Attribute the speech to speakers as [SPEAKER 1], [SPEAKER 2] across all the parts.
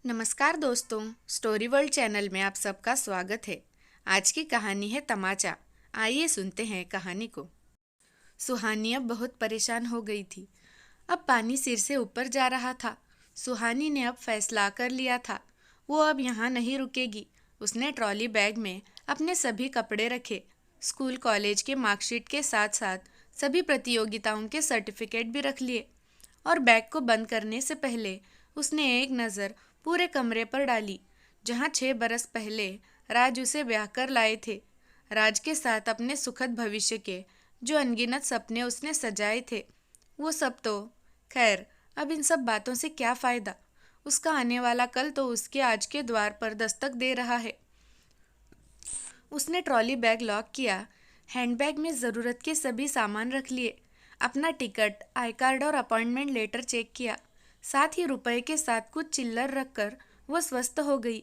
[SPEAKER 1] नमस्कार दोस्तों, story world channel में आप सबका स्वागत है। आज की कहानी है तमाचा। आइए सुनते हैं कहानी को। सुहानी अब बहुत परेशान हो गई थी। अब पानी सिर से ऊपर जा रहा था। सुहानी ने अब फैसला कर लिया था, वो अब यहाँ नहीं रुकेगी। उसने ट्रॉली बैग में अपने सभी कपड़े रखे, स्कूल कॉलेज के मार्कशीट के साथ साथ सभी प्रतियोगिताओं के सर्टिफिकेट भी रख लिए। और बैग को बंद करने से पहले उसने एक नज़र पूरे कमरे पर डाली, जहाँ 6 बरस पहले राज उसे ब्याह कर लाए थे। राज के साथ अपने सुखद भविष्य के जो अनगिनत सपने उसने सजाए थे, वो सब तो खैर, अब इन सब बातों से क्या फ़ायदा। उसका आने वाला कल तो उसके आज के द्वार पर दस्तक दे रहा है। उसने ट्रॉली बैग लॉक किया, हैंडबैग में ज़रूरत के सभी सामान रख लिए, अपना टिकट, आई कार्ड और अपॉइंटमेंट लेटर चेक किया। साथ ही रुपए के साथ कुछ चिल्लर रखकर वो स्वस्थ हो गई।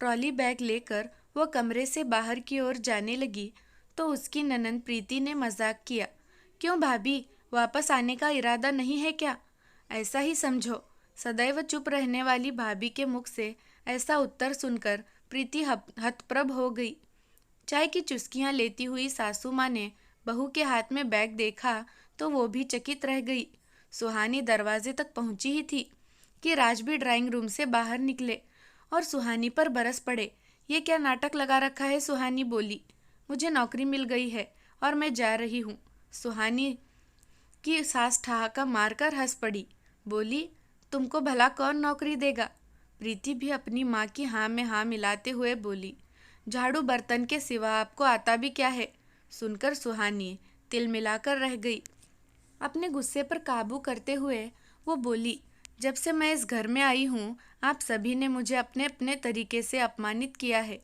[SPEAKER 1] ट्रॉली बैग लेकर वो कमरे से बाहर की ओर जाने लगी तो उसकी ननंद प्रीति ने मजाक किया, क्यों भाभी, वापस आने का इरादा नहीं है क्या? ऐसा ही समझो। सदैव चुप रहने वाली भाभी के मुख से ऐसा उत्तर सुनकर प्रीति हतप्रभ हो गई। चाय की चुस्कियां लेती हुई सासू माँ ने बहू के हाथ में बैग देखा तो वो भी चकित रह गई। सुहानी दरवाजे तक पहुंची ही थी कि राज भी ड्राइंग रूम से बाहर निकले और सुहानी पर बरस पड़े। ये क्या नाटक लगा रखा है? सुहानी बोली। मुझे नौकरी मिल गई है और मैं जा रही हूँ। सुहानी की सास ठहाका मारकर हंस पड़ी, बोली, तुमको भला कौन नौकरी देगा? प्रीति भी अपनी माँ की हाँ में हाँ मिलाते हुए बोली, झाड़ू बर्तन के सिवा आपको आता भी क्या है? सुनकर सुहानी तिल मिलाकर रह गई। अपने गुस्से पर काबू करते हुए वो बोली, जब से मैं इस घर में आई हूँ आप सभी ने मुझे अपने अपने तरीके से अपमानित किया है,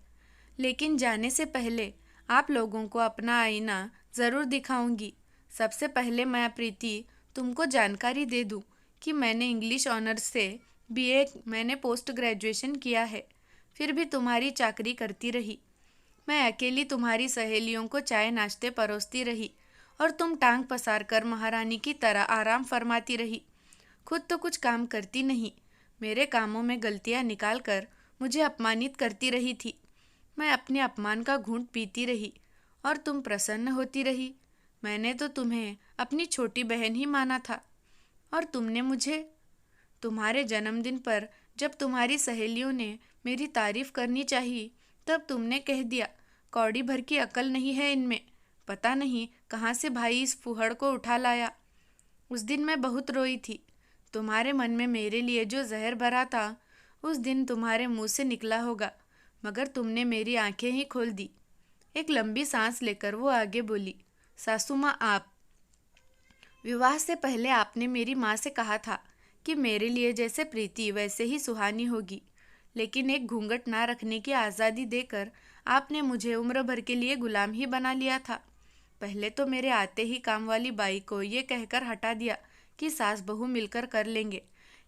[SPEAKER 1] लेकिन जाने से पहले आप लोगों को अपना आईना ज़रूर दिखाऊंगी। सबसे पहले मैं प्रीति तुमको जानकारी दे दूँ कि मैंने इंग्लिश ऑनर्स से बीए मैंने पोस्ट ग्रेजुएशन किया है, फिर भी तुम्हारी चाकरी करती रही। मैं अकेली तुम्हारी सहेलियों को चाय नाश्ते परोसती रही और तुम टांग पसार कर महारानी की तरह आराम फरमाती रही। खुद तो कुछ काम करती नहीं, मेरे कामों में गलतियां निकाल कर मुझे अपमानित करती रही थी। मैं अपने अपमान का घूंट पीती रही और तुम प्रसन्न होती रही। मैंने तो तुम्हें अपनी छोटी बहन ही माना था और तुमने मुझे तुम्हारे जन्मदिन पर जब तुम्हारी सहेलियों ने मेरी तारीफ करनी चाहिए तब तुमने कह दिया, कौड़ी भर की अकल नहीं है इनमें, पता नहीं कहाँ से भाई इस फूहड़ को उठा लाया। उस दिन मैं बहुत रोई थी। तुम्हारे मन में मेरे लिए जो जहर भरा था उस दिन तुम्हारे मुंह से निकला होगा, मगर तुमने मेरी आंखें ही खोल दी। एक लंबी सांस लेकर वो आगे बोली, सासू माँ, आप विवाह से पहले आपने मेरी माँ से कहा था कि मेरे लिए जैसे प्रीति वैसे ही सुहानी होगी, लेकिन एक घूंघट ना रखने की आज़ादी देकर आपने मुझे उम्र भर के लिए गुलाम ही बना लिया था। पहले तो मेरे आते ही काम वाली बाई को ये कहकर हटा दिया कि सास बहू मिलकर कर लेंगे,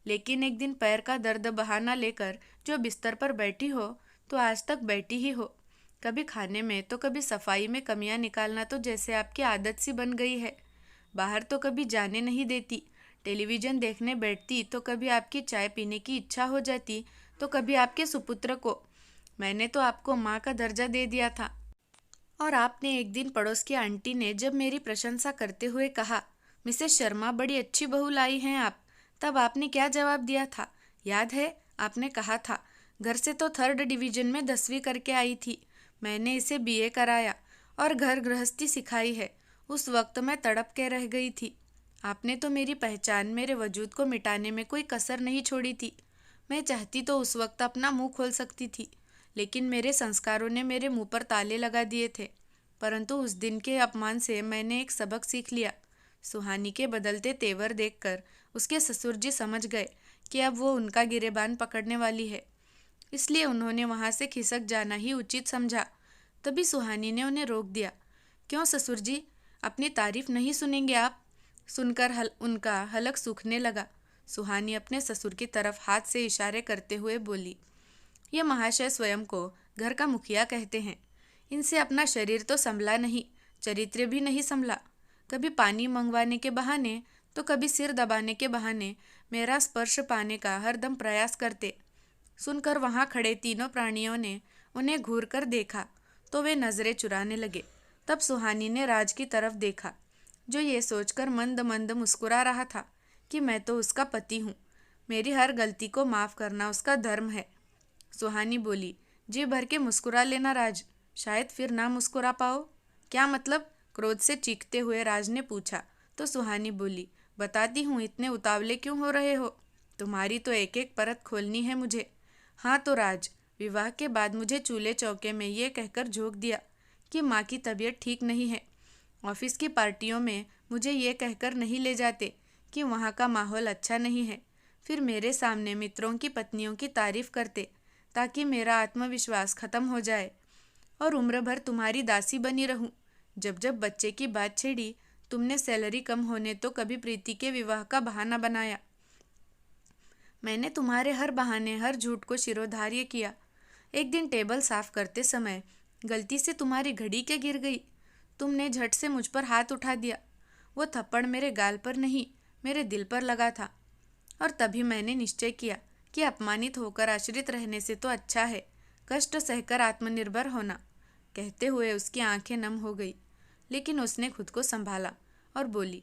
[SPEAKER 1] लेकिन एक दिन पैर का दर्द बहाना लेकर जो बिस्तर पर बैठी हो तो आज तक बैठी ही हो। कभी खाने में तो कभी सफाई में कमियां निकालना तो जैसे आपकी आदत सी बन गई है। बाहर तो कभी जाने नहीं देती, टेलीविज़न देखने बैठती तो कभी आपकी चाय पीने की इच्छा हो जाती तो कभी आपके सुपुत्र को। मैंने तो आपको माँ का दर्जा दे दिया था। और आपने एक दिन पड़ोस की आंटी ने जब मेरी प्रशंसा करते हुए कहा, मिसेस शर्मा बड़ी अच्छी बहू लाई हैं आप, तब आपने क्या जवाब दिया था? याद है? आपने कहा था, घर से तो 3rd डिवीज़न में 10वीं करके आई थी, मैंने इसे बीए कराया और घर गृहस्थी सिखाई है। उस वक्त मैं तड़प के रह गई थी। आपने तो मेरी पहचान, मेरे वजूद को मिटाने में कोई कसर नहीं छोड़ी थी। मैं चाहती तो उस वक्त अपना मुंह खोल सकती थी, लेकिन मेरे संस्कारों ने मेरे मुंह पर ताले लगा दिए थे। परंतु उस दिन के अपमान से मैंने एक सबक सीख लिया। सुहानी के बदलते तेवर देखकर उसके ससुर जी समझ गए कि अब वो उनका गिरेबान पकड़ने वाली है, इसलिए उन्होंने वहाँ से खिसक जाना ही उचित समझा। तभी सुहानी ने उन्हें रोक दिया। क्यों ससुर जी, अपनी तारीफ नहीं सुनेंगे आप? सुनकर उनका हलक सूखने लगा। सुहानी अपने ससुर की तरफ हाथ से इशारे करते हुए बोली, ये महाशय स्वयं को घर का मुखिया कहते हैं। इनसे अपना शरीर तो संभला नहीं, चरित्र भी नहीं संभला। कभी पानी मंगवाने के बहाने तो कभी सिर दबाने के बहाने मेरा स्पर्श पाने का हरदम प्रयास करते। सुनकर वहां खड़े तीनों प्राणियों ने उन्हें घूर कर देखा तो वे नजरें चुराने लगे। तब सुहानी ने राज की तरफ देखा, जो ये सोचकर मंद मंद मुस्कुरा रहा था कि मैं तो उसका पति हूँ, मेरी हर गलती को माफ करना उसका धर्म है। सुहानी बोली, जी भर के मुस्कुरा लेना राज, शायद फिर ना मुस्कुरा पाओ। क्या मतलब? क्रोध से चीखते हुए राज ने पूछा। तो सुहानी बोली, बताती हूँ, इतने उतावले क्यों हो रहे हो? तुम्हारी तो एक एक परत खोलनी है मुझे। हाँ तो राज, विवाह के बाद मुझे चूल्हे चौके में ये कहकर झोंक दिया कि माँ की तबीयत ठीक नहीं है। ऑफिस की पार्टियों में मुझे ये कहकर नहीं ले जाते कि वहाँ का माहौल अच्छा नहीं है। फिर मेरे सामने मित्रों की पत्नियों की तारीफ करते ताकि मेरा आत्मविश्वास खत्म हो जाए और उम्र भर तुम्हारी दासी बनी रहूं। जब जब बच्चे की बात छेड़ी, तुमने सैलरी कम होने तो कभी प्रीति के विवाह का बहाना बनाया। मैंने तुम्हारे हर बहाने, हर झूठ को शिरोधार्य किया। एक दिन टेबल साफ करते समय गलती से तुम्हारी घड़ी के गिर गई। तुमने झट से मुझ पर हाथ उठा दिया। वो थप्पड़ मेरे गाल पर नहीं, मेरे दिल पर लगा था। और तभी मैंने निश्चय किया कि अपमानित होकर आश्रित रहने से तो अच्छा है कष्ट सहकर आत्मनिर्भर होना। कहते हुए उसकी आंखें नम हो गई, लेकिन उसने खुद को संभाला और बोली,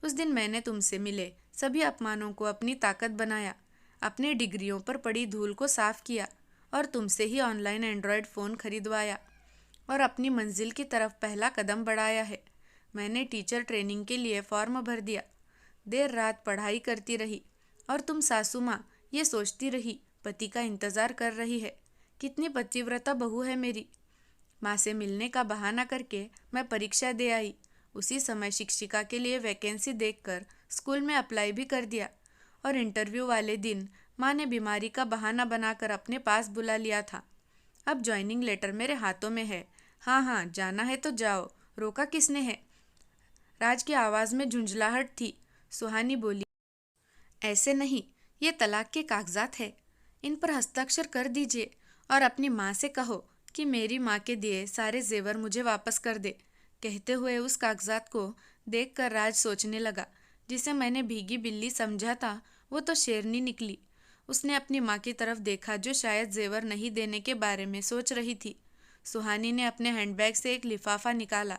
[SPEAKER 1] उस दिन मैंने तुमसे मिले सभी अपमानों को अपनी ताकत बनाया, अपने डिग्रियों पर पड़ी धूल को साफ किया और तुमसे ही ऑनलाइन एंड्रॉयड फ़ोन खरीदवाया और अपनी मंजिल की तरफ पहला कदम बढ़ाया है। मैंने टीचर ट्रेनिंग के लिए फॉर्म भर दिया, देर रात पढ़ाई करती रही और तुम सासू माँ ये सोचती रही पति का इंतज़ार कर रही है, कितनी पतिव्रता बहू है मेरी। माँ से मिलने का बहाना करके मैं परीक्षा दे आई। उसी समय शिक्षिका के लिए वैकेंसी देखकर स्कूल में अप्लाई भी कर दिया और इंटरव्यू वाले दिन माँ ने बीमारी का बहाना बनाकर अपने पास बुला लिया था। अब ज्वाइनिंग लेटर मेरे हाथों में है। हाँ हाँ, जाना है तो जाओ, रोका किसने है? राज की आवाज़ में झुंझलाहट थी। सुहानी बोली, ऐसे नहीं, ये तलाक के कागजात है, इन पर हस्ताक्षर कर दीजिए और अपनी माँ से कहो कि मेरी माँ के दिए सारे जेवर मुझे वापस कर दे। कहते हुए उस कागजात को देखकर राज सोचने लगा, जिसे मैंने भीगी बिल्ली समझा था वो तो शेरनी निकली। उसने अपनी माँ की तरफ देखा, जो शायद जेवर नहीं देने के बारे में सोच रही थी। सुहानी ने अपने हैंडबैग से एक लिफाफा निकाला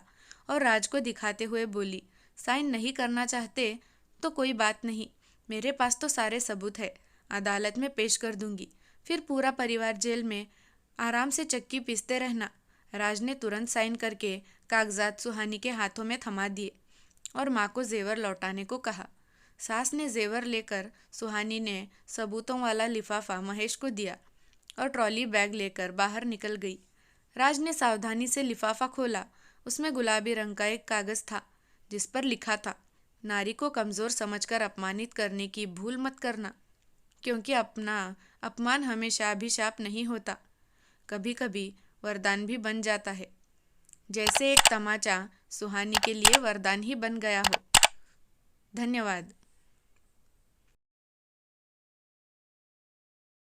[SPEAKER 1] और राज को दिखाते हुए बोली, साइन नहीं करना चाहते तो कोई बात नहीं, मेरे पास तो सारे सबूत है, अदालत में पेश कर दूंगी, फिर पूरा परिवार जेल में आराम से चक्की पीसते रहना। राज ने तुरंत साइन करके कागजात सुहानी के हाथों में थमा दिए और माँ को जेवर लौटाने को कहा। सास ने जेवर लेकर सुहानी ने सबूतों वाला लिफाफा महेश को दिया और ट्रॉली बैग लेकर बाहर निकल गई। राज ने सावधानी से लिफाफा खोला। उसमें गुलाबी रंग का एक कागज था जिस पर लिखा था, नारी को कमज़ोर समझकर अपमानित करने की भूल मत करना, क्योंकि अपना अपमान हमेशा अभिशाप नहीं होता, कभी कभी वरदान भी बन जाता है। जैसे एक तमाचा सुहानी के लिए वरदान ही बन गया हो। धन्यवाद।